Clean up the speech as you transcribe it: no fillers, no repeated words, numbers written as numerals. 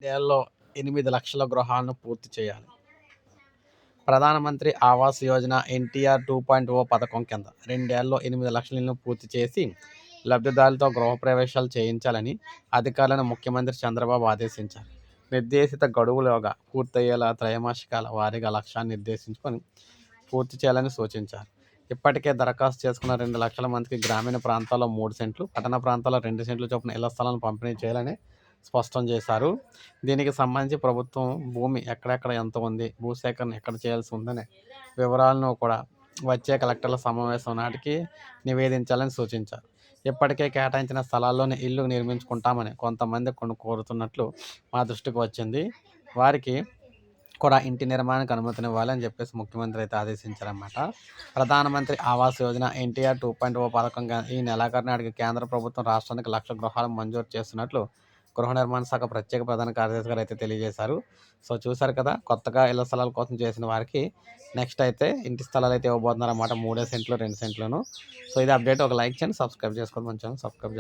ఏళ్లలో 8,00,000 గృహాలను పూర్తి చేయాలి. ప్రధానమంత్రి ఆవాస్ యోజన ఎన్టీఆర్ 2.0 పథకం కింద 2 ఏళ్లలో 8,00,000 ఇళ్లను పూర్తి చేసి లబ్ధిదారులతో గృహప్రవేశాలు చేయించాలని అధికారులను ముఖ్యమంత్రి చంద్రబాబు ఆదేశించారు. నిర్దేశిత గడువులోగా పూర్తయ్యేలా త్రైమాసికాల వారీగా లక్ష్యాన్ని నిర్దేశించుకొని పూర్తి చేయాలని సూచించారు. ఇప్పటికే దరఖాస్తు చేసుకున్న 2,00,000 మందికి గ్రామీణ ప్రాంతాల్లో 3 సెంట్లు, పట్టణ ప్రాంతాల్లో 2 సెంట్ల చొప్పున ఇళ్ల స్థలాలను పంపిణీ చేయాలని స్పష్టం చేశారు. దీనికి సంబంధించి ప్రభుత్వం భూమి ఎక్కడెక్కడ ఎంత ఉంది, భూసేకరణ ఎక్కడ చేయాల్సి ఉందనే వివరాలను కూడా వచ్చే కలెక్టర్ల సమావేశం నాటికి నివేదించాలని సూచించారు. ఇప్పటికే కేటాయించిన స్థలాల్లోనే ఇల్లు నిర్మించుకుంటామని కొంతమంది కోరుతున్నట్లు మా దృష్టికి వచ్చింది. వారికి కూడా ఇంటి నిర్మాణానికి అనుమతినివ్వాలి అని చెప్పేసి ముఖ్యమంత్రి అయితే ఆదేశించారన్నమాట. ప్రధానమంత్రి ఆవాస్ యోజన ఎన్టీఆర్ 2.0 పథకం ఈ నెలాఖరు నాటికి కేంద్ర ప్రభుత్వం రాష్ట్రానికి 1,00,000 గృహాలను మంజూరు చేస్తున్నట్లు గృహ నిర్మాణ శాఖ ప్రత్యేక ప్రధాన కార్యదర్శి గారు అయితే తెలియజేశారు. సో చూశారు కదా, కొత్తగా ఇళ్ల స్థలాల కోసం చేసిన వారికి నెక్స్ట్ అయితే ఇంటి స్థలాలు అయితే ఇవ్వబోతున్నారు అన్నమాట. 3 సెంట్లు 2 సెంట్లను. సో ఇది అప్డేట్. ఒక లైక్ చేయండి, సబ్స్క్రైబ్ చేసుకోండి, మంచి సబ్స్క్రైబ్